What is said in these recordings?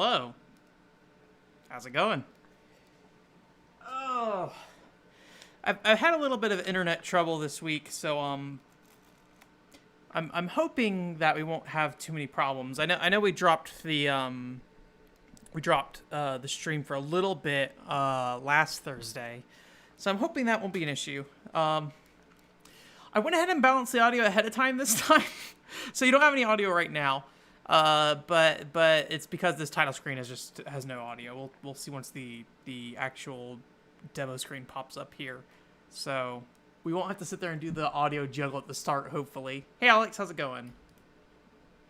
Hello. How's it going? Oh, I've had a little bit of internet trouble this week, so I'm hoping that we won't have too many problems. I know we dropped the stream for a little bit last Thursday, so I'm hoping that won't be an issue. I went ahead and balanced the audio ahead of time this time, so you don't have any audio right now. But it's because this title screen has no audio. We'll see once the actual demo screen pops up here. So we won't have to sit there and do the audio juggle at the start, hopefully. Hey Alex, how's it going?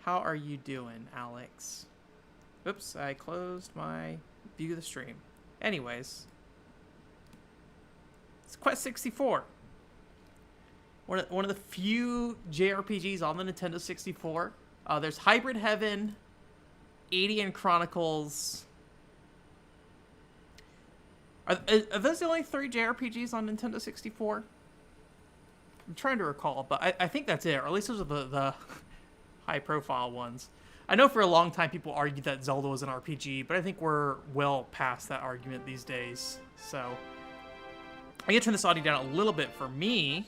How are you doing, Alex? Oops, I closed my view of the stream. Anyways, it's Quest 64. One of the few JRPGs on the Nintendo 64. There's Hybrid Heaven, Adian Chronicles. Are those the only 3 JRPGs on Nintendo 64? I'm trying to recall, but I think that's it, or at least those are the high-profile ones. I know for a long time people argued that Zelda was an RPG, but I think we're well past that argument these days. So I'm going to turn this audio down a little bit for me.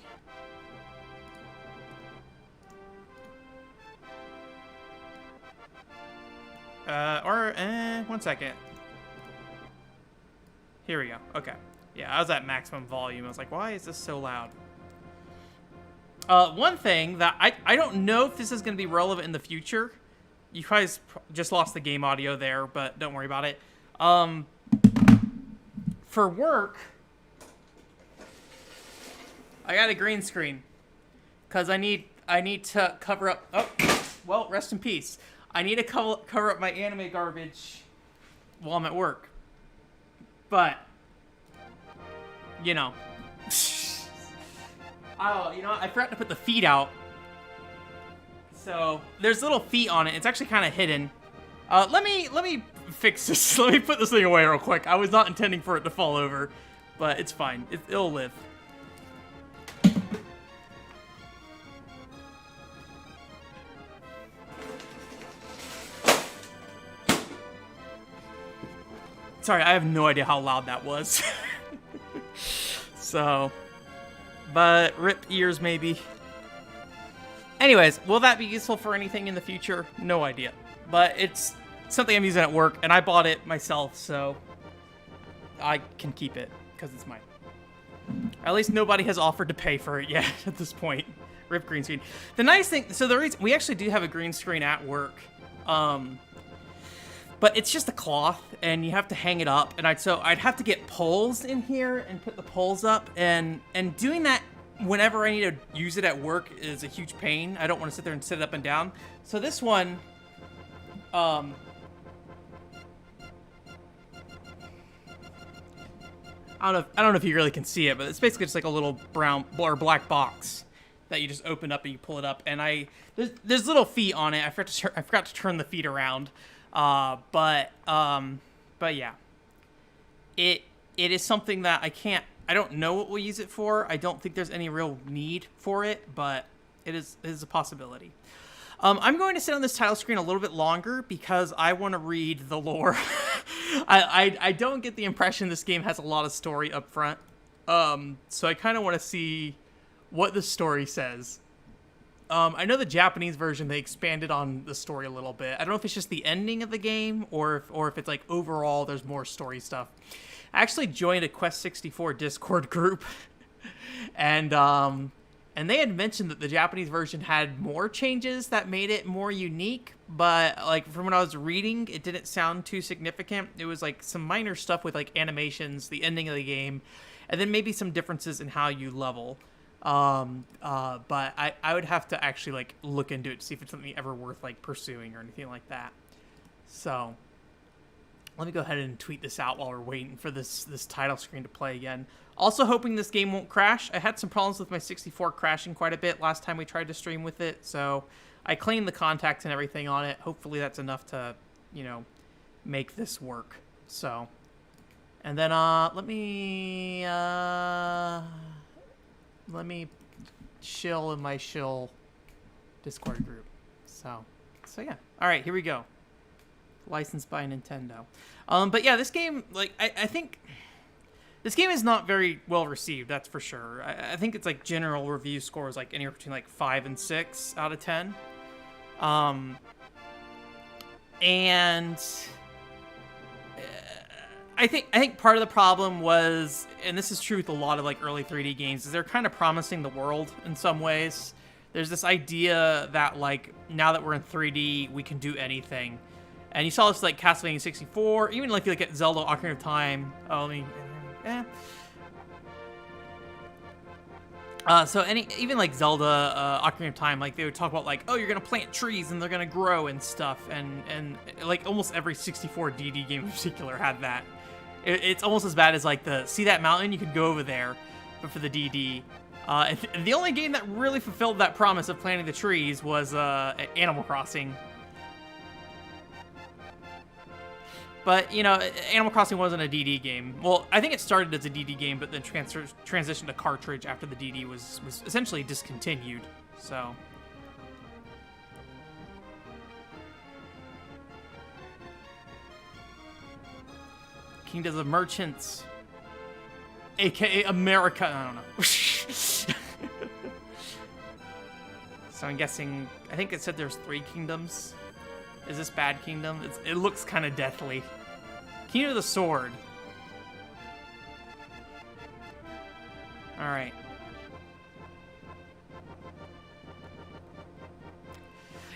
One second. Here we go. Okay. Yeah, I was at maximum volume. I was like, why is this so loud? One thing that I don't know if this is going to be relevant in the future. You guys just lost the game audio there, but don't worry about it. For work, I got a green screen because I need to cover up. Oh, well, rest in peace. I need to cover up my anime garbage while I'm at work. But, you know. Oh, you know what? I forgot to put the feet out. So, there's little feet on it. It's actually kind of hidden. Let me fix this. Let me put this thing away real quick. I was not intending for it to fall over. But it's fine. It'll live. Sorry, I have no idea how loud that was. So, but rip ears maybe. Anyways, will that be useful for anything in the future? No idea. But it's something I'm using at work, and I bought it myself, so I can keep it, because it's mine. At least nobody has offered to pay for it yet at this point. Rip green screen. The nice thing, so the reason, we actually do have a green screen at work. But it's just a cloth, and you have to hang it up, and I'd have to get poles in here and put the poles up, and doing that whenever I need to use it at work is a huge pain. I don't want to sit there and sit it up and down. So this one, I don't know if you really can see it, but it's basically just like a little brown or black box that you just open up and you pull it up, and there's little feet on it. I forgot to turn the feet around. But yeah, it is something that I don't know what we'll use it for. I don't think there's any real need for it, but it is a possibility. I'm going to sit on this title screen a little bit longer because I want to read the lore. I don't get the impression this game has a lot of story up front. So I kind of want to see what the story says. I know the Japanese version, they expanded on the story a little bit. I don't know if it's just the ending of the game or if it's like overall there's more story stuff. I actually joined a Quest 64 Discord group, and they had mentioned that the Japanese version had more changes that made it more unique, but like from what I was reading, it didn't sound too significant. It was like some minor stuff with like animations, the ending of the game, and then maybe some differences in how you level. But I would have to actually like look into it to see if it's something ever worth like pursuing or anything like that. So let me go ahead and tweet this out while we're waiting for this title screen to play again. Also hoping this game won't crash. I had some problems with my 64 crashing quite a bit last time we tried to stream with it, so I cleaned the contacts and everything on it. Hopefully that's enough to, you know, make this work. So, and then let me chill in my shill Discord group. So yeah. All right, here we go. licensed by Nintendo. But yeah, this game, like, I think this game is not very well received. That's for sure. I think it's like general review scores like anywhere between like 5 and 6 out of 10. And I think part of the problem was, and this is true with a lot of like early 3D games, is they're kind of promising the world in some ways. There's this idea that like now that we're in 3D, we can do anything. And you saw this like Castlevania 64, even like if you look at Zelda Ocarina of Time. Oh, I mean, even like Zelda Ocarina of Time, like they would talk about like, oh, you're gonna plant trees and they're gonna grow and stuff, and like almost every 64 DD game in particular had that. It's almost as bad as like the see that mountain, you could go over there, but for the DD. And the only game that really fulfilled that promise of planting the trees was Animal Crossing. But, you know, Animal Crossing wasn't a DD game. Well, I think it started as a DD game, but then transitioned to cartridge after the DD was essentially discontinued. So... Kingdoms of Merchants. AKA America. I don't know. So I'm guessing... I think it said there's 3 kingdoms. Is this Bad Kingdom? It looks kind of deathly. Kingdom of the Sword. Alright.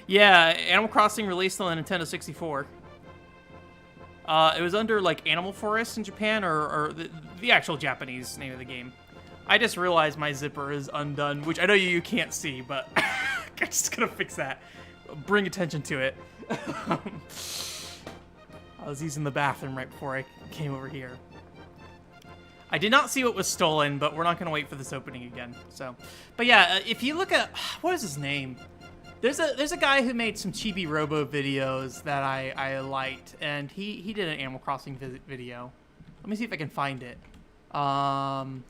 Yeah, Animal Crossing released on the Nintendo 64. It was under, like, Animal Forest in Japan, or the actual Japanese name of the game. I just realized my zipper is undone, which I know you can't see, but I'm just gonna fix that. Bring attention to it. I was using the bathroom right before I came over here. I did not see what was stolen, but we're not going to wait for this opening again. So, but yeah, if you look at what is his name? There's a guy who made some Chibi Robo videos that I liked, and he did an Animal Crossing video. Let me see if I can find it. You know,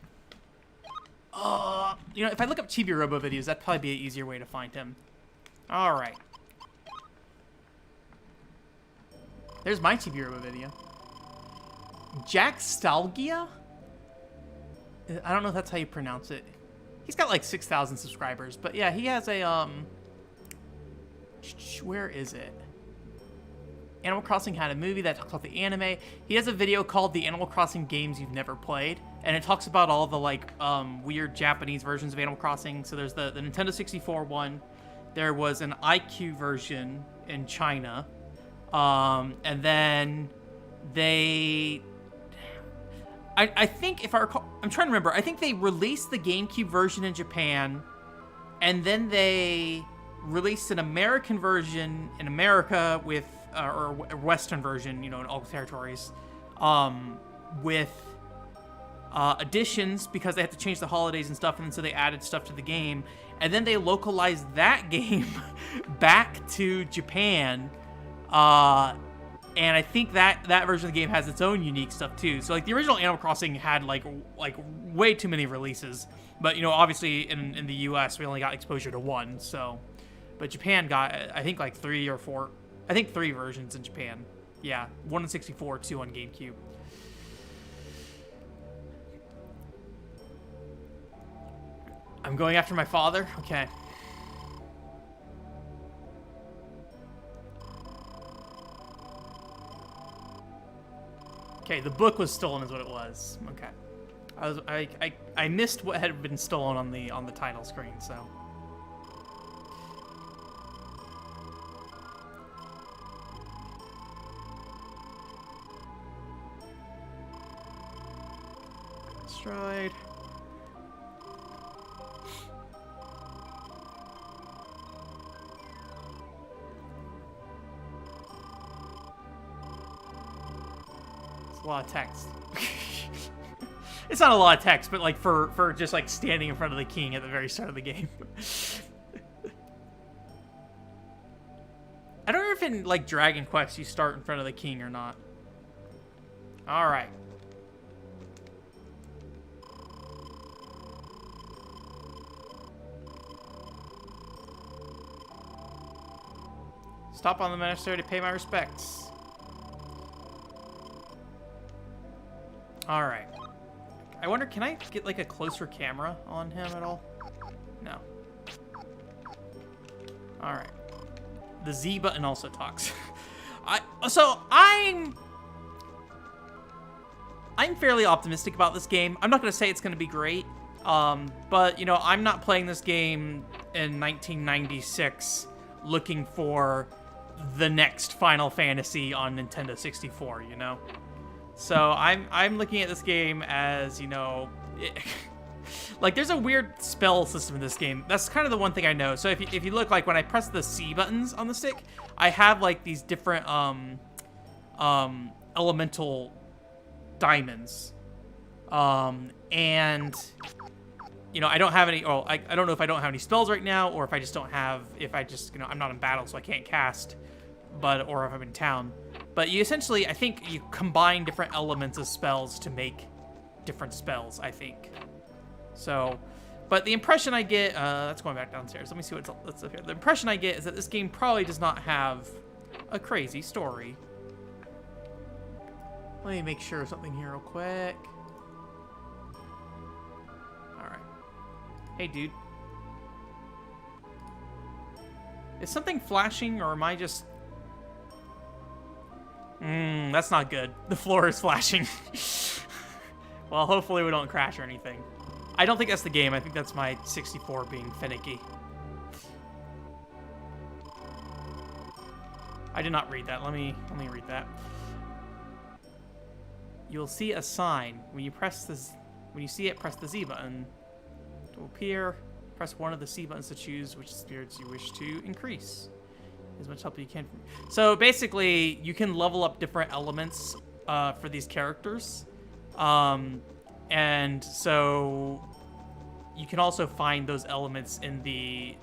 if I look up Chibi Robo videos, that'd probably be an easier way to find him. All right. There's my Chibi Robo video. Jackstalgia? I don't know if that's how you pronounce it. He's got like 6,000 subscribers, but yeah, he has a, where is it? Animal Crossing had a movie that talks about the anime. He has a video called The Animal Crossing Games You've Never Played, and it talks about all the like, weird Japanese versions of Animal Crossing. So there's the Nintendo 64 one. There was an IQ version in China. And then they... I think, if I recall... I'm trying to remember. I think they released the GameCube version in Japan, and then they released an American version in America with... or a Western version, you know, in all territories, with additions, because they had to change the holidays and stuff, and then so they added stuff to the game. And then they localized that game back to Japan, and I think that version of the game has its own unique stuff too. So like the original Animal Crossing had like way too many releases, but you know, obviously in the US we only got exposure to one. So, but Japan got, I think, like 3 or 4. I think 3 versions in Japan. Yeah, 1 on 64, 2 on GameCube. I'm going after my father? Okay. Okay, the book was stolen is what it was. Okay. I missed what had been stolen on the title screen, so. Destroyed. A lot of text. It's not a lot of text, but like for just like standing in front of the king at the very start of the game. I don't know if in like Dragon Quest you start in front of the king or not. All right. Stop on the monastery to pay my respects. All right. I wonder, can I get like a closer camera on him at all? No. All right. The Z button also talks. I'm fairly optimistic about this game. I'm not going to say it's going to be great, but you know, I'm not playing this game in 1996 looking for the next Final Fantasy on Nintendo 64, you know? So I'm looking at this game as, you know, like there's a weird spell system in this game. That's kind of the one thing I know. So if you look, like when I press the C buttons on the stick, I have like these different elemental diamonds. And you know, I don't have any, I don't know if I don't have any spells right now, or if I just don't have, if I just, you know, I'm not in battle, so I can't cast, or if I'm in town. But you essentially, I think you combine different elements of spells to make different spells, I think. So, but the impression I get, that's going back downstairs. Let me see what's up here. The impression I get is that this game probably does not have a crazy story. Let me make sure of something here real quick. All right. Hey, dude. Is something flashing, or am I just... that's not good. The floor is flashing. Well, hopefully we don't crash or anything. I don't think that's the game. I think that's my 64 being finicky. I did not read that. Let me read that. You'll see a sign. When you see it, press the Z button. It will appear. Press one of the C buttons to choose which spirits you wish to increase. As much help you can. So basically, you can level up different elements for these characters. And so you can also find those elements in the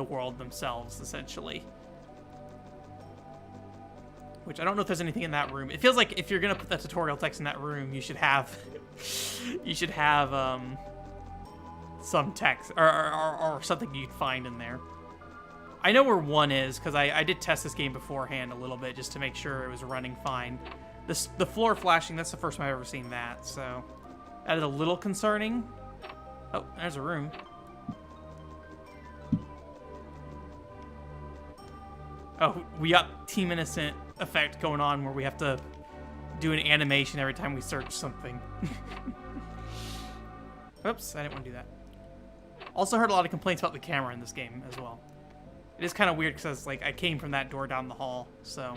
world themselves, essentially. Which I don't know if there's anything in that room. It feels like if you're gonna put that tutorial text in that room, you should have some text or something you'd find in there. I know where one is because I did test this game beforehand a little bit just to make sure it was running fine. The floor flashing, that's the first time I've ever seen that, so that is a little concerning. Oh, there's a room. Oh, we got Team Innocent effect going on where we have to do an animation every time we search something. Oops, I didn't want to do that. Also heard a lot of complaints about the camera in this game as well. It is kind of weird because like I came from that door down the hall, so.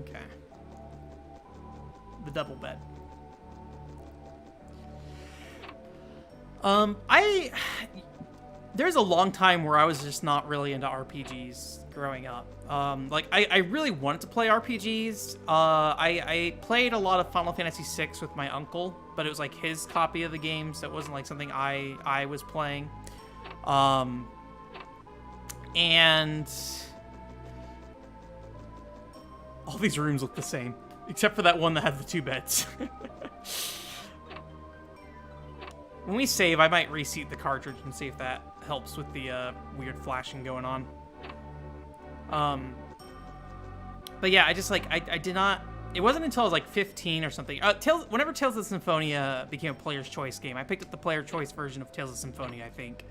Okay. The double bed. There's a long time where I was just not really into RPGs growing up. Like, I really wanted to play RPGs. I played a lot of Final Fantasy VI with my uncle, but it was like his copy of the game, so it wasn't like something I was playing. And all these rooms look the same, except for that one that has the 2 beds. When we save, I might reseat the cartridge and see if that helps with the weird flashing going on. But yeah, I just like, I did not, it wasn't until I was like 15 or something. Whenever Tales of Symphonia became a player's choice game, I picked up the player choice version of Tales of Symphonia, I think.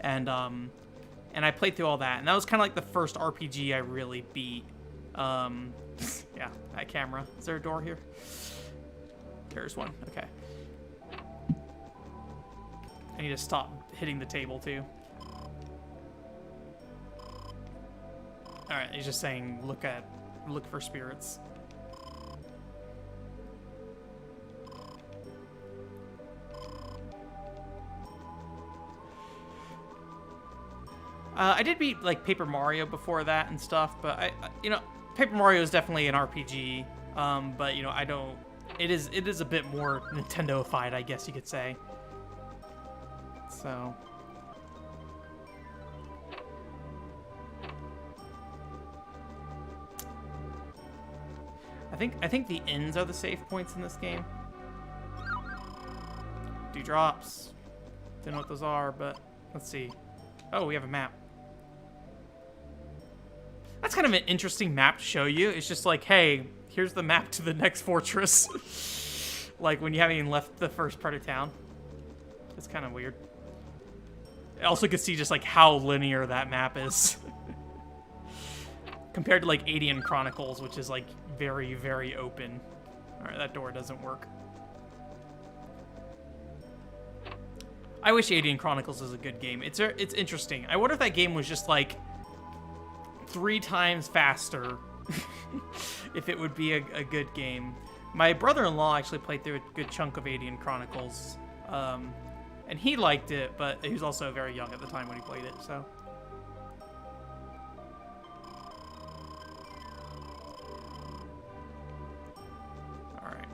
And I played through all that. And that was kind of like the first RPG I really beat. Yeah, that camera. Is there a door here? There's one, okay. I need to stop hitting the table, too. Alright, he's just saying, look for spirits. I did beat, like, Paper Mario before that and stuff, but you know, Paper Mario is definitely an RPG, but, you know, it is a bit more Nintendo-ified, I guess you could say. So I think the ends are the safe points in this game. Dewdrops. Don't know what those are, but let's see. Oh, we have a map. that's kind of an interesting map to show you. It's just like, hey, here's the map to the next fortress. Like when you haven't even left the first part of town. It's kind of weird. I also could see just like how linear that map is. Compared to like Adian Chronicles, which is like very, very open. Alright, that door doesn't work. I wish Adian Chronicles was a good game. It's interesting. I wonder if that game was just like 3 times faster. If it would be a good game. My brother-in-law actually played through a good chunk of Adian Chronicles. And he liked it, but he was also very young at the time when he played it, so. Alright.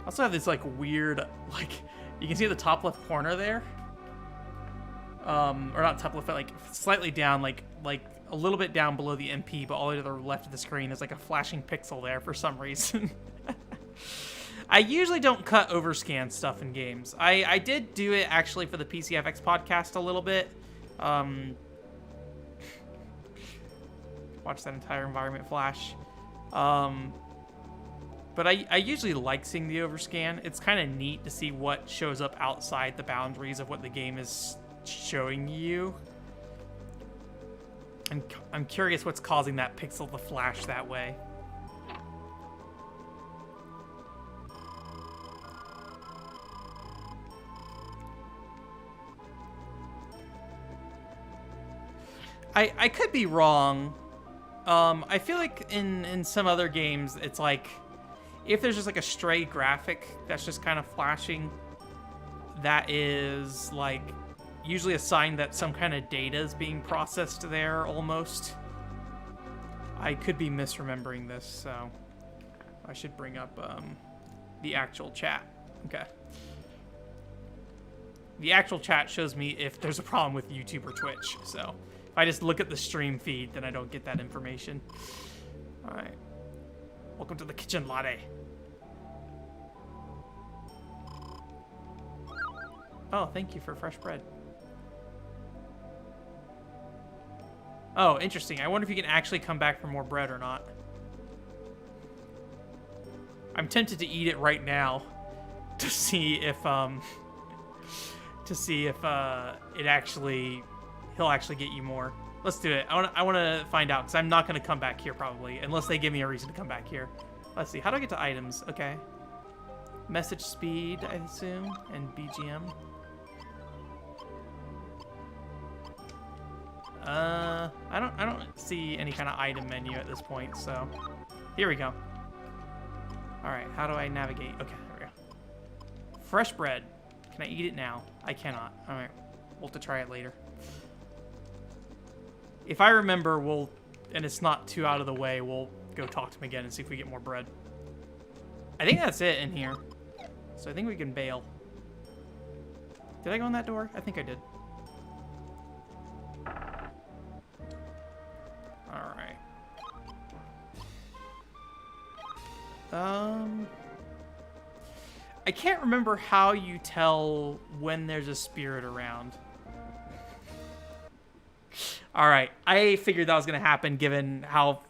I also have this, like, weird, like, you can see the top left corner there. Or not top left, but, like, slightly down, like a little bit down below the MP, but all the way to the left of the screen is, like, a flashing pixel there for some reason. I usually don't cut overscan stuff in games. I did do it, actually, for the PCFX podcast a little bit. Watch that entire environment flash. But I usually like seeing the overscan. It's kind of neat to see what shows up outside the boundaries of what the game is showing you. I'm curious what's causing that pixel to flash that way. I could be wrong. I feel like in some other games, it's like, if there's just like a stray graphic that's just kind of flashing, that is like usually a sign that some kind of data is being processed there almost. I could be misremembering this, so I should bring up the actual chat. Okay. The actual chat shows me if there's a problem with YouTube or Twitch, so if I just look at the stream feed, then I don't get that information. All right. Welcome to the kitchen latte. Oh, thank you for fresh bread. Oh, interesting. I wonder if you can actually come back for more bread or not. I'm tempted to eat it right now to see if it actually, he'll actually get you more. Let's do it. I want to find out, because I'm not going to come back here probably, unless they give me a reason to come back here. Let's see. How do I get to items? Okay. Message speed, I assume, and BGM. I don't see any kind of item menu at this point, so here we go. All right, how do I navigate? Okay, there we go. Fresh bread. Can I eat it now? I cannot. All right, we'll have to try it later. If I remember, and it's not too out of the way, we'll go talk to him again and see if we get more bread. I think that's it in here. So I think we can bail. Did I go in that door? I think I did. All right. I can't remember how you tell when there's a spirit around. All right, I figured that was going to happen given how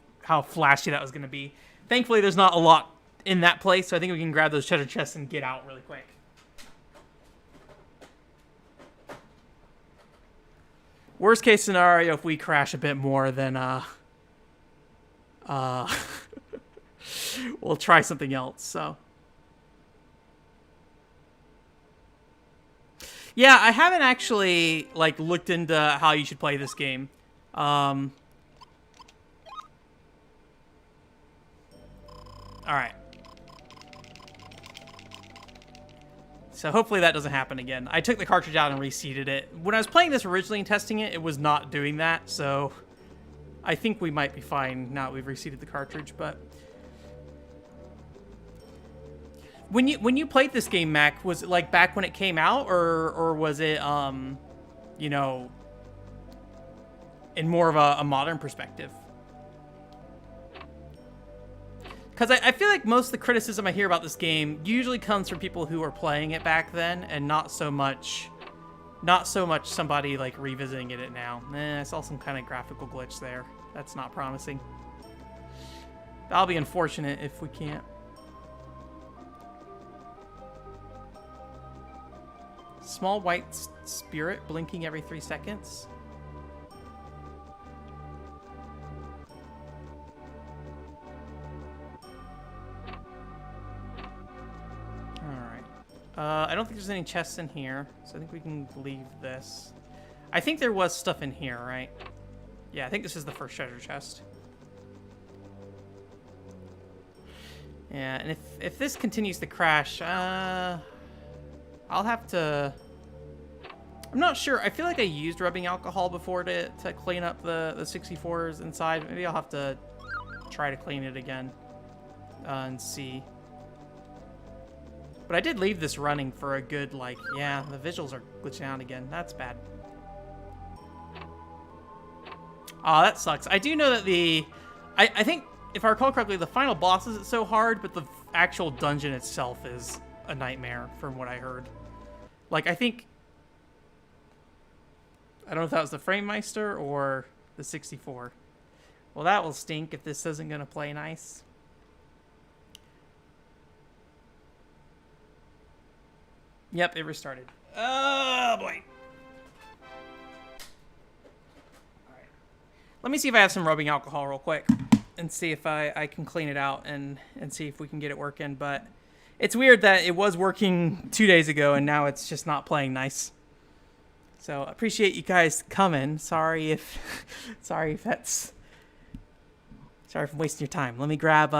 flashy that was going to be. Thankfully, there's not a lot in that place, so I think we can grab those treasure chests and get out really quick. Worst case scenario, if we crash a bit more, then we'll try something else. So yeah, I haven't actually like looked into how you should play this game. All right. So hopefully that doesn't happen again. I took the cartridge out and reseated it. When I was playing this originally and testing it, it was not doing that. So I think we might be fine now that we've reseated the cartridge. But when you played this game, Mac, was it like back when it came out, or was it you know, in more of a modern perspective? Because I feel like most of the criticism I hear about this game usually comes from people who were playing it back then, and not so much somebody like revisiting it now. I saw some kind of graphical glitch there. That's not promising. That'll be unfortunate if we can't. Small white spirit blinking every 3 seconds. Alright. I don't think there's any chests in here, so I think we can leave this. I think there was stuff in here, right? Yeah, I think this is the first treasure chest. Yeah, and if this continues to crash, I'll have to... I'm not sure. I feel like I used rubbing alcohol before to clean up the 64s inside. Maybe I'll have to try to clean it again and see. But I did leave this running for a good, like, yeah, the visuals are glitching out again. That's bad. Oh, that sucks. I do know that I think, if I recall correctly, the final boss isn't so hard, but the actual dungeon itself is a nightmare, from what I heard. Like, I think... I don't know if that was the Framemeister or the 64. Well, that will stink if this isn't going to play nice. Yep, it restarted. Oh, boy. Alright. Let me see if I have some rubbing alcohol real quick and see if I can clean it out and see if we can get it working. But it's weird that it was working 2 days ago and now it's just not playing nice. So appreciate you guys coming. Sorry if that's... Sorry for wasting your time. Let me grab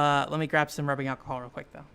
some rubbing alcohol real quick though.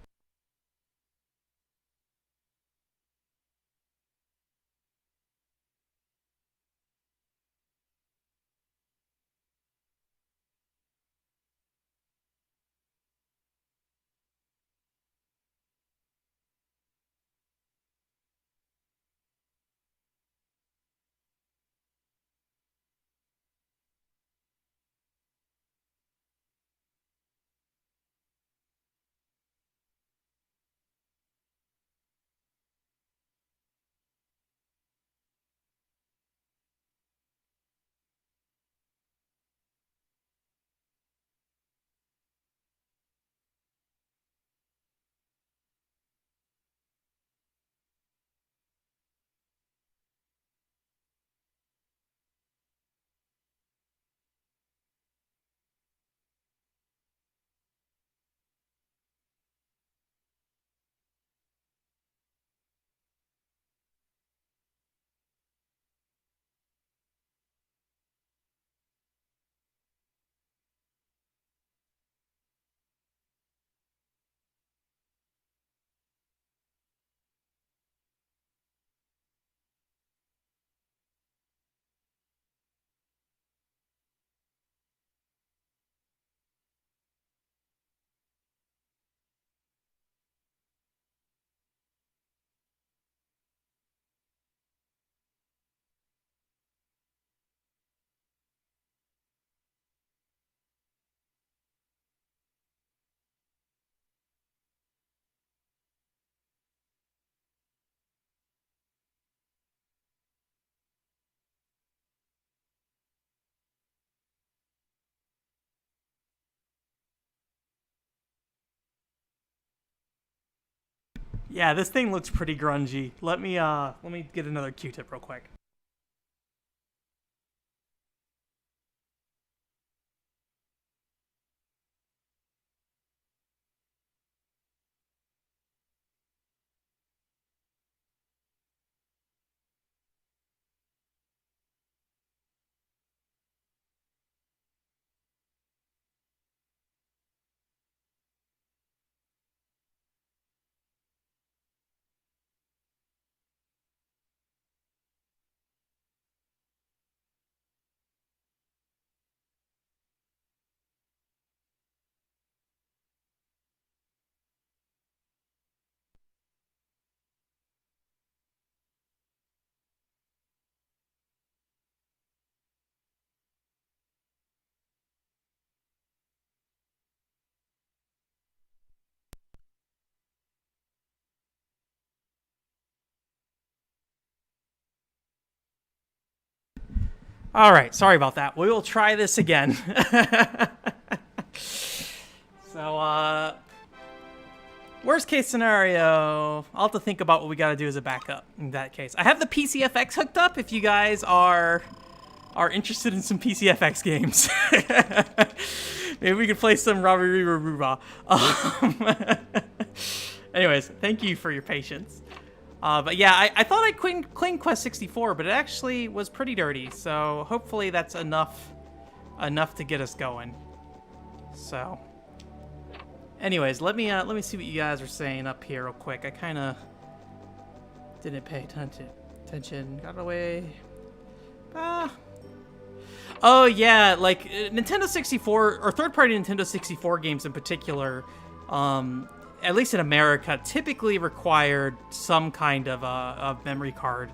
Yeah, this thing looks pretty grungy. Let me get another Q-tip real quick. All right, sorry about that. We will try this again. So, worst case scenario, I'll have to think about what we got to do as a backup in that case. I have the PCFX hooked up if you guys are interested in some PCFX games. Maybe we could play some Raruba. Anyways, thank you for your patience. But yeah, I thought I cleaned Quest 64, but it actually was pretty dirty. So hopefully that's enough to get us going. So, anyways, let me see what you guys are saying up here real quick. I kind of didn't pay attention. Got away. Oh yeah, like Nintendo 64 or third-party Nintendo 64 games in particular, at least in America, typically required some kind of memory card.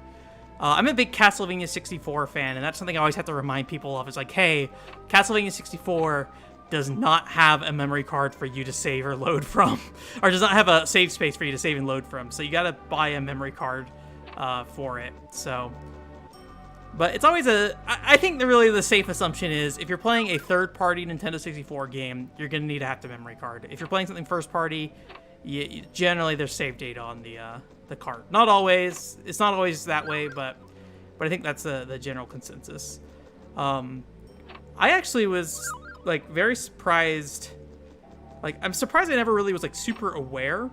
I'm a big Castlevania 64 fan, and that's something I always have to remind people of. It's like, hey, Castlevania 64 does not have a memory card for you to save or load from, or does not have a save space for you to save and load from. So you gotta buy a memory card for it. So, but it's always I think really the safe assumption is if you're playing a third-party Nintendo 64 game, you're gonna need to have the memory card. If you're playing something first-party, generally there's save data on the card. Not always. It's not always that way, but I think that's the general consensus. I actually was like very surprised. Like, I'm surprised I never really was like super aware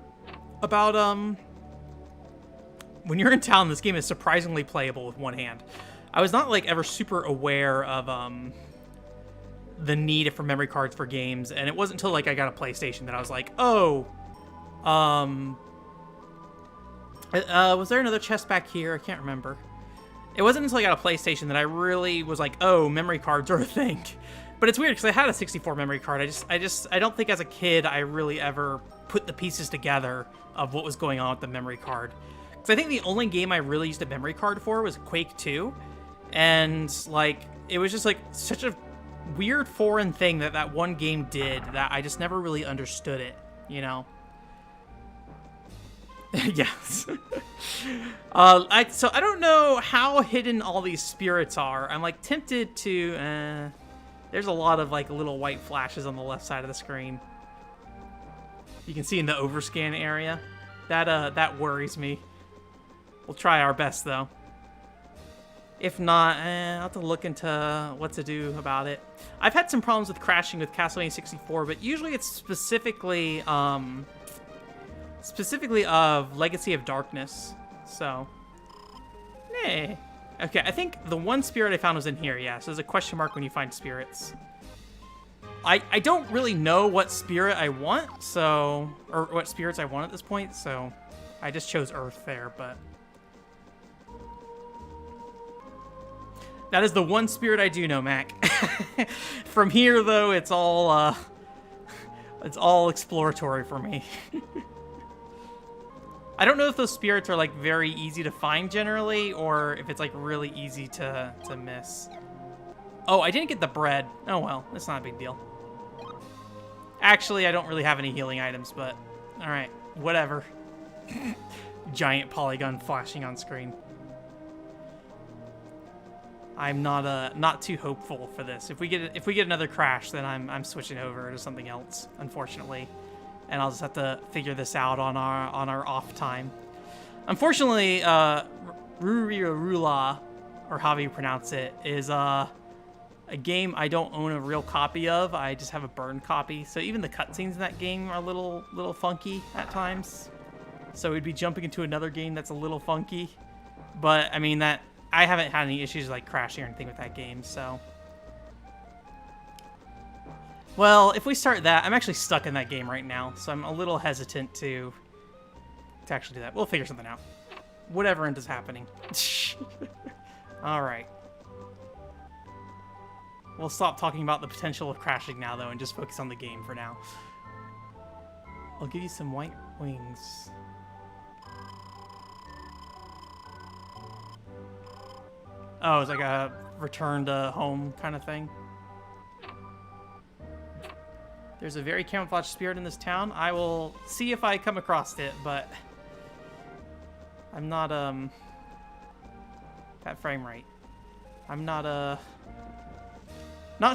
about when you're in town, this game is surprisingly playable with one hand. I was not like ever super aware of the need for memory cards for games, and it wasn't until like I got a PlayStation that I was like, oh, was there another chest back here? I can't remember. It wasn't until I got a PlayStation that I really was like, oh, memory cards are a thing. But it's weird because I had a 64 memory card. I don't think as a kid I really ever put the pieces together of what was going on with the memory card. Because I think the only game I really used a memory card for was Quake 2. And like, it was just like such a weird foreign thing that one game did that I just never really understood it, you know? Yes. So I don't know how hidden all these spirits are. I'm like tempted to, there's a lot of like little white flashes on the left side of the screen. You can see in the overscan area. That worries me. We'll try our best though. If not, I'll have to look into what to do about it. I've had some problems with crashing with Castlevania 64, but usually it's specifically of Legacy of Darkness. So, hey. Okay, I think the one spirit I found was in here, yeah. So there's a question mark when you find spirits. I don't really know what spirit I want, so... Or what spirits I want at this point, so... I just chose Earth there, but... That is the one spirit I do know, Mac. From here, though, it's all exploratory for me. I don't know if those spirits are, like, very easy to find generally, or if it's, like, really easy to miss. Oh, I didn't get the bread. Oh, well, it's not a big deal. Actually, I don't really have any healing items, but... Alright, whatever. Giant polygon flashing on screen. I'm not too hopeful for this. If we get another crash, then I'm switching over to something else, unfortunately. And I'll just have to figure this out on our off time. Unfortunately, Rurula, or however you pronounce it, is a game I don't own a real copy of. I just have a burned copy. So even the cutscenes in that game are a little funky at times. So we'd be jumping into another game that's a little funky. But I mean that I haven't had any issues like crashing or anything with that game, so. Well, if we start that, I'm actually stuck in that game right now, so I'm a little hesitant to actually do that. We'll figure something out. Whatever ends up happening. All right. We'll stop talking about the potential of crashing now, though, and just focus on the game for now. I'll give you some white wings. Oh, it's like a return to home kind of thing. There's a very camouflaged spirit in this town. I will see if I come across it, but I'm not, that frame rate. I'm not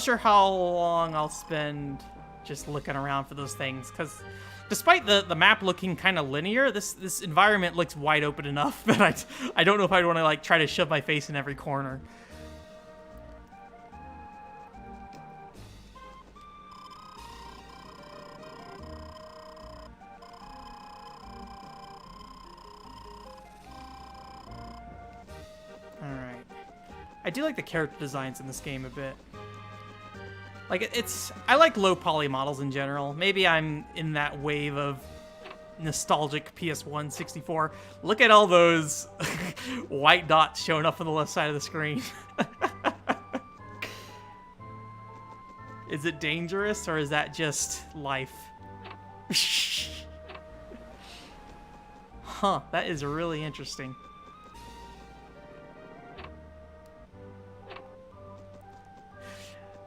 sure how long I'll spend just looking around for those things, because despite the map looking kind of linear, this environment looks wide open enough that I don't know if I'd want to like try to shove my face in every corner. Alright. I do like the character designs in this game a bit. Like, I like low poly models in general. Maybe I'm in that wave of nostalgic PS1 64. Look at all those white dots showing up on the left side of the screen. Is it dangerous, or is that just life? Huh, that is really interesting.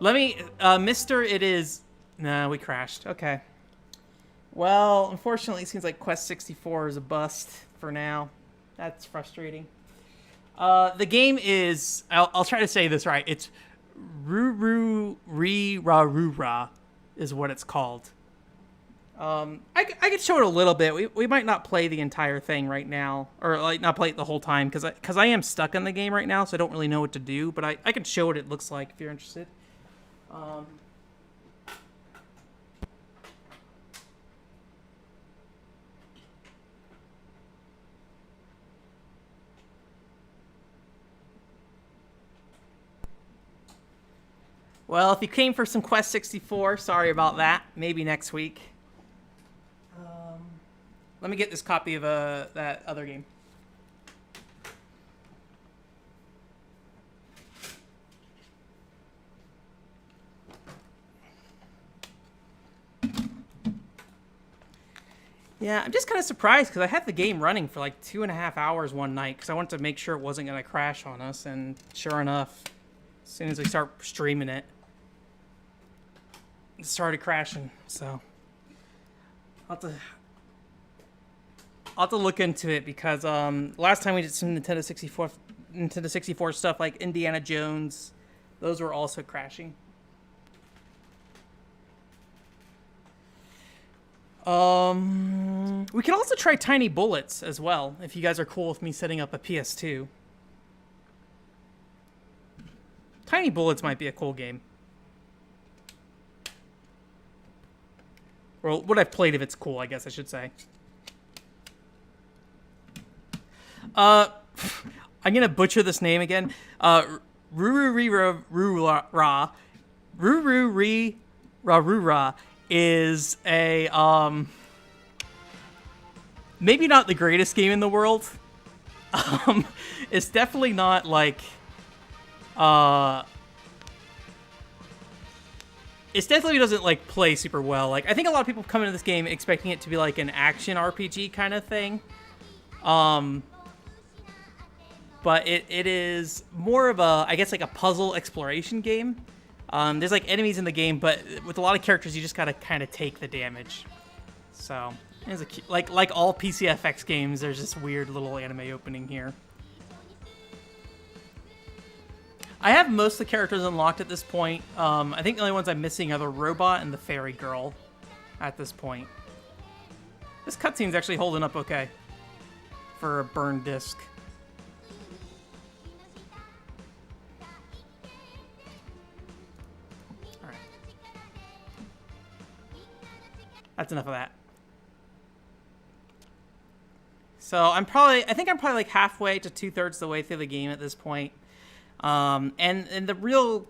Let me, Mr. It is... Nah, we crashed. Okay. Well, unfortunately, it seems like Quest 64 is a bust for now. That's frustrating. The game is... I'll try to say this right. It's Ru-Ru-Re-Ra-Ru-Ra is what it's called. I could show it a little bit. We might not play the entire thing right now, or like not play it the whole time, because I am stuck in the game right now, so I don't really know what to do, but I can show what it looks like if you're interested. Well, if you came for some Quest 64, sorry about that. Maybe next week. Let me get this copy of that other game. Yeah, I'm just kind of surprised because I had the game running for like 2.5 hours one night because I wanted to make sure it wasn't going to crash on us, and sure enough, as soon as we start streaming it started crashing. So I'll have to look into it, because last time we did some Nintendo 64 stuff like Indiana Jones, those were also crashing. We can also try Tiny Bullets as well, if you guys are cool with me setting up a PS2. Tiny Bullets might be a cool game. Or what I've played of it's cool, I guess I should say. I'm gonna butcher this name again. Ru-Ru-Re-Ra-Ru-Ra. Ru-Ru-Re-Ra-Ru-Ra is a, maybe not the greatest game in the world. It's definitely not like, it definitely doesn't like play super well. Like, I think a lot of people come into this game expecting it to be like an action RPG kind of thing. But it is more of a, I guess, like a puzzle exploration game. There's like enemies in the game, but with a lot of characters, you just gotta kind of take the damage. So, it's like all PCFX games, there's this weird little anime opening here. I have most of the characters unlocked at this point. I think the only ones I'm missing are the robot and the fairy girl at this point. This cutscene's actually holding up okay for a burned disc. Alright. That's enough of that. So I think I'm probably like halfway to 2/3 the way through the game at this point. And the real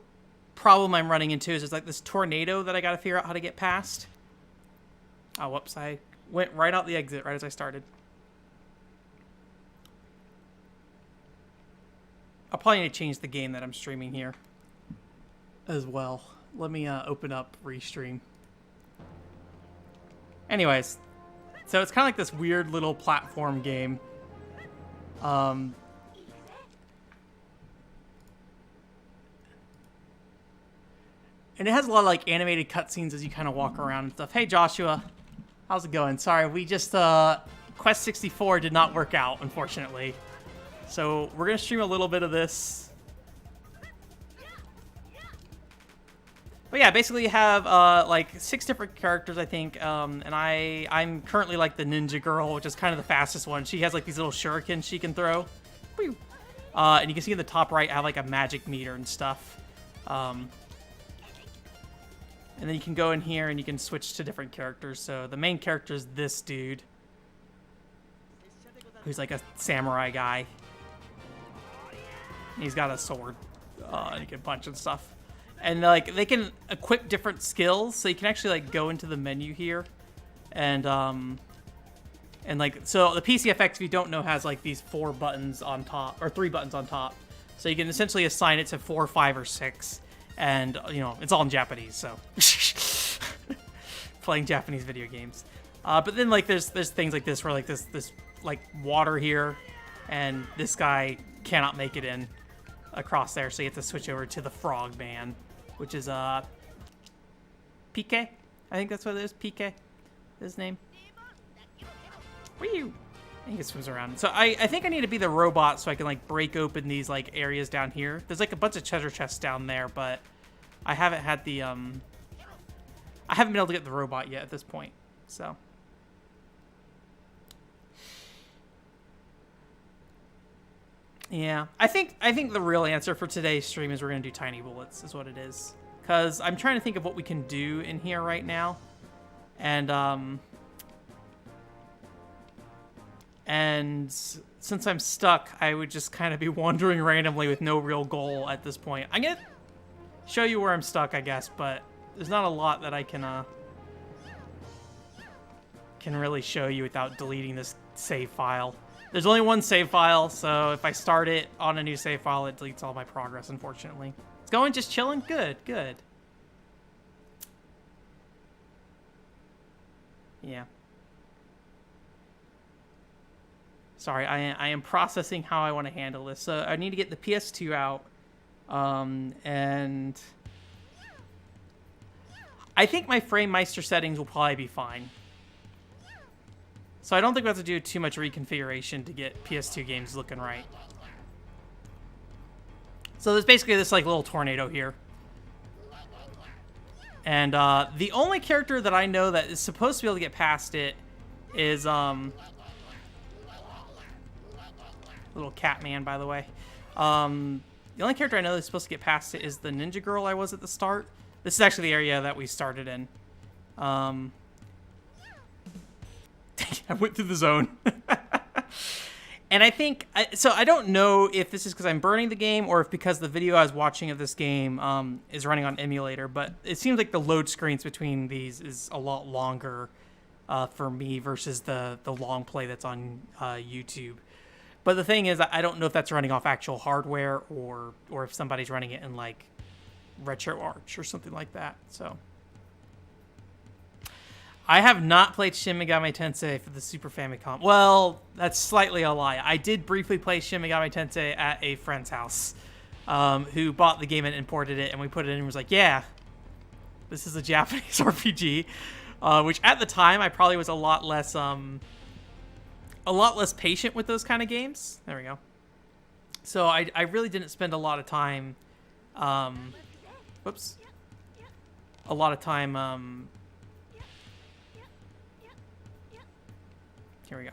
problem I'm running into is there's like this tornado that I gotta figure out how to get past. Oh, whoops, I went right out the exit right as I started. I'll probably need to change the game that I'm streaming here as well. Let me open up Restream. Anyways, so it's kind of like this weird little platform game. And it has a lot of like animated cutscenes as you kind of walk around and stuff. Hey Joshua, how's it going? Sorry, we just Quest 64 did not work out, unfortunately. So we're gonna stream a little bit of this. But yeah, basically you have like 6 different characters, I think, and I'm currently like the ninja girl, which is kind of the fastest one. She has like these little shurikens she can throw. And you can see in the top right I have like a magic meter and stuff. And then you can go in here and you can switch to different characters. So the main character is this dude, who's like a samurai guy. He's got a sword, and he can punch and stuff. And like they can equip different skills, so you can actually like go into the menu here, and like so the PCFX, if you don't know, has like these 4 buttons on top or 3 buttons on top, so you can essentially assign it to 4, 5, or 6, and you know it's all in Japanese, so playing Japanese video games. But then like there's things like this where like this like water here, and this guy cannot make it in across there, so you have to switch over to the frog man, which is PK. I think that's what it is. PK, his name. Whee! I think it swims around. So I think I need to be the robot so I can like break open these like areas down here. There's like a bunch of treasure chests down there, but I haven't had the I haven't been able to get the robot yet at this point. So yeah, I think the real answer for today's stream is we're gonna do tiny bullets, is what it is. Cause I'm trying to think of what we can do in here right now, and since I'm stuck, I would just kind of be wandering randomly with no real goal at this point. I'm gonna show you where I'm stuck, I guess, but there's not a lot that I can really show you without deleting this save file. There's only one save file, so if I start it on a new save file, it deletes all my progress, unfortunately. It's going just chilling? Good, good. Yeah. Sorry, I am processing how I want to handle this. So I need to get the PS2 out, and I think my FrameMeister settings will probably be fine. So I don't think we have to do too much reconfiguration to get PS2 games looking right. So there's basically this like little tornado here. And the only character that I know that is supposed to be able to get past it is little cat man, by the way. The only character I know that's supposed to get past it is the ninja girl I was at the start. This is actually the area that we started in. I went through the zone. And I think, so I don't know if this is because I'm burning the game or if because the video I was watching of this game is running on emulator, but it seems like the load screens between these is a lot longer for me versus the long play that's on YouTube. But the thing is, I don't know if that's running off actual hardware or if somebody's running it in like RetroArch or something like that, so. I have not played Shin Megami Tensei for the Super Famicom. Well, that's slightly a lie. I did briefly play Shin Megami Tensei at a friend's house who bought the game and imported it, and we put it in and was like, yeah, this is a Japanese RPG, which at the time I probably was a lot less patient with those kind of games. There we go. So I really didn't spend a lot of time, whoops, a lot of time, here we go.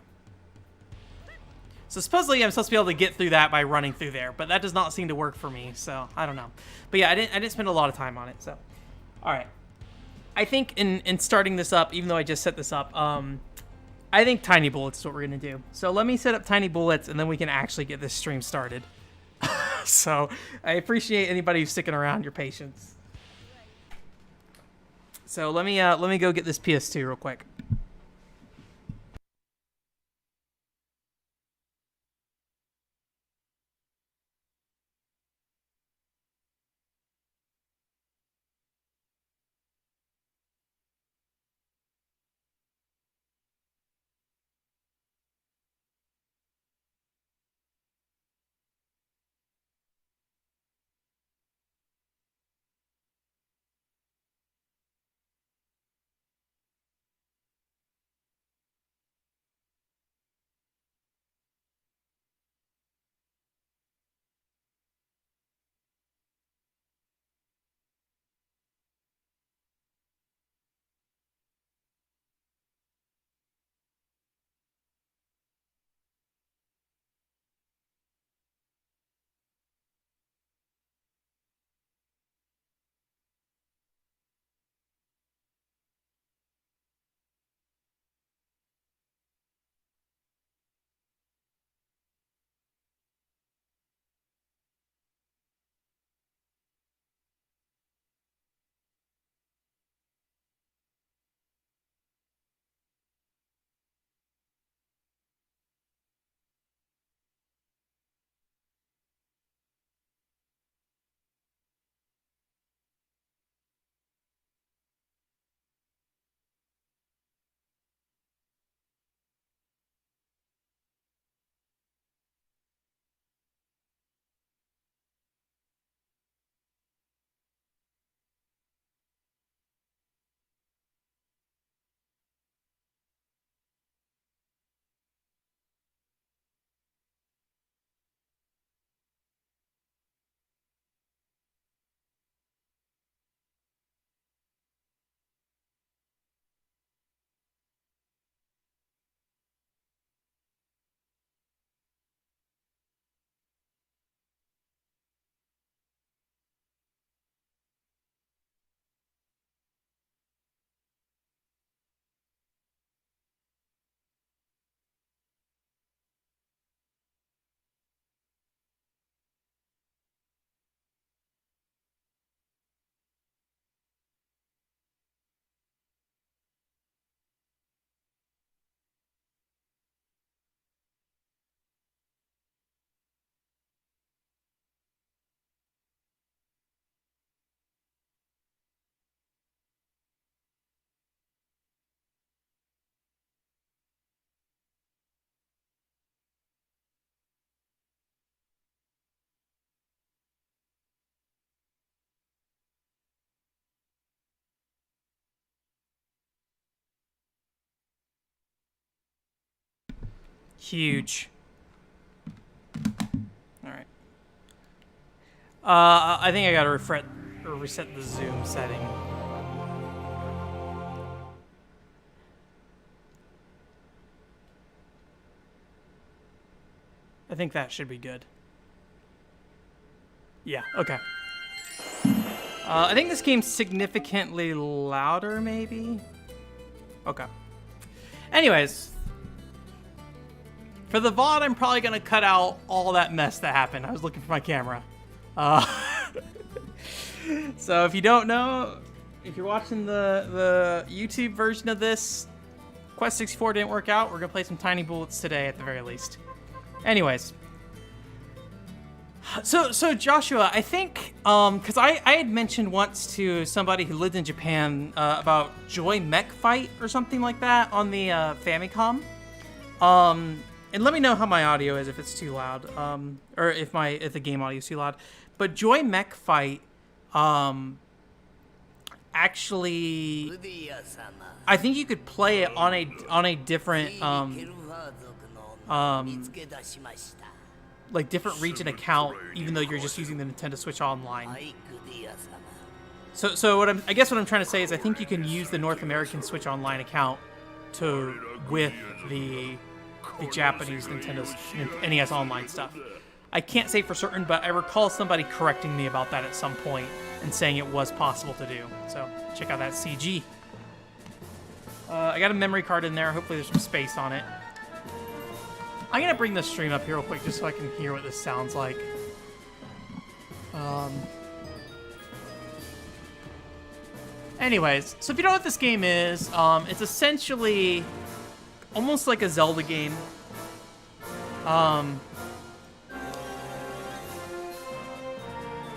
So supposedly I'm supposed to be able to get through that by running through there, but that does not seem to work for me, so I don't know. But yeah, I didn't spend a lot of time on it, so. All right. I think in starting this up, even though I just set this up, I think Tiny Bullets is what we're going to do. So let me set up Tiny Bullets, and then we can actually get this stream started. So I appreciate anybody who's sticking around, your patience. So let me go get this PS2 real quick. Huge. All right. I think I gotta reset the zoom setting. I think that should be good. Yeah, okay. I think this game's significantly louder, maybe? Okay. Anyways. For the VOD, I'm probably going to cut out all that mess that happened. I was looking for my camera. So if you don't know, if you're watching the YouTube version of this, Quest 64 didn't work out. We're going to play some Tiny Bullets today at the very least. Anyways. So Joshua, I think, because I had mentioned once to somebody who lived in Japan about Joy Mech Fight or something like that on the Famicom. And let me know how my audio is, if it's too loud, or if the game audio is too loud. But Joy Mech Fight, actually, I think you could play it on a different, like different region account, even though you're just using the Nintendo Switch Online. So I guess what I'm trying to say is I think you can use the North American Switch Online account with the Japanese Nintendo's NES Online stuff. I can't say for certain, but I recall somebody correcting me about that at some point and saying it was possible to do. So check out that CG. I got a memory card in there. Hopefully there's some space on it. I'm going to bring the stream up here real quick just so I can hear what this sounds like. Anyways, so if you know what this game is, it's essentially almost like a Zelda game.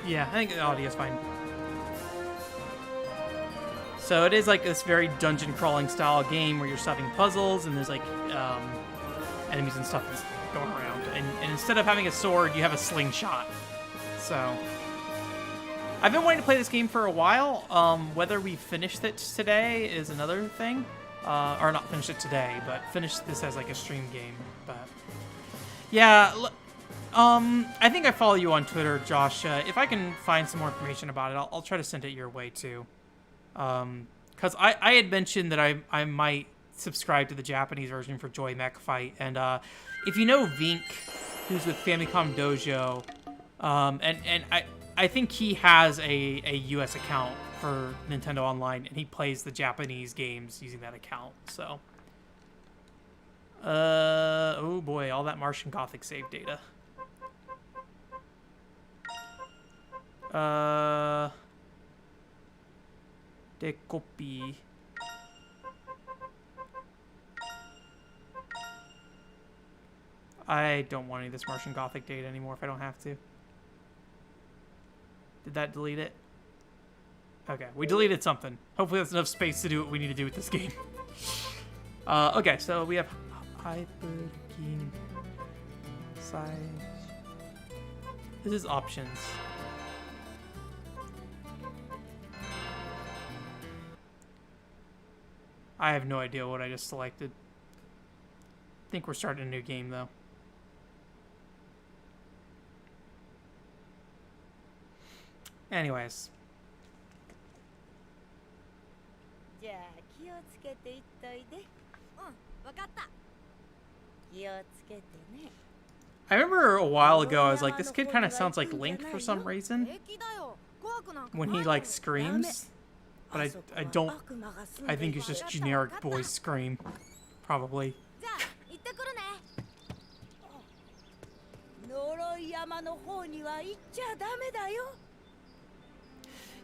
Yeah, I think the audio is fine. So it is like this very dungeon crawling style game where you're solving puzzles and there's like enemies and stuff that's going around. And instead of having a sword, you have a slingshot. So I've been wanting to play this game for a while. Whether we finished it today is another thing. Or not finish it today, but finish this as like a stream game. But yeah, I think I follow you on Twitter, Josh. If I can find some more information about it, I'll try to send it your way too. Because I had mentioned that I might subscribe to the Japanese version for Joy Mech Fight, and if you know Vink, who's with Famicom Dojo, and I think he has a US account for Nintendo Online, and he plays the Japanese games using that account. So, oh boy, all that Martian Gothic save data. Decopy. I don't want any of this Martian Gothic data anymore if I don't have to. Did that delete it? Okay, we deleted something. Hopefully that's enough space to do what we need to do with this game. Okay, so we have Hyperkeen size. This is options. I have no idea what I just selected. I think we're starting a new game though. Anyways. I remember a while ago I was like, this kid kind of sounds like Link for some reason when he like screams, but I think it's just generic boy scream, probably.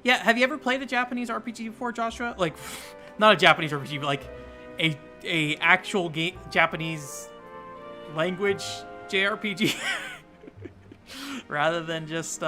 Yeah, have you ever played a Japanese RPG before, Joshua? Like, not a Japanese RPG, but like a actual Japanese language JRPG, rather than just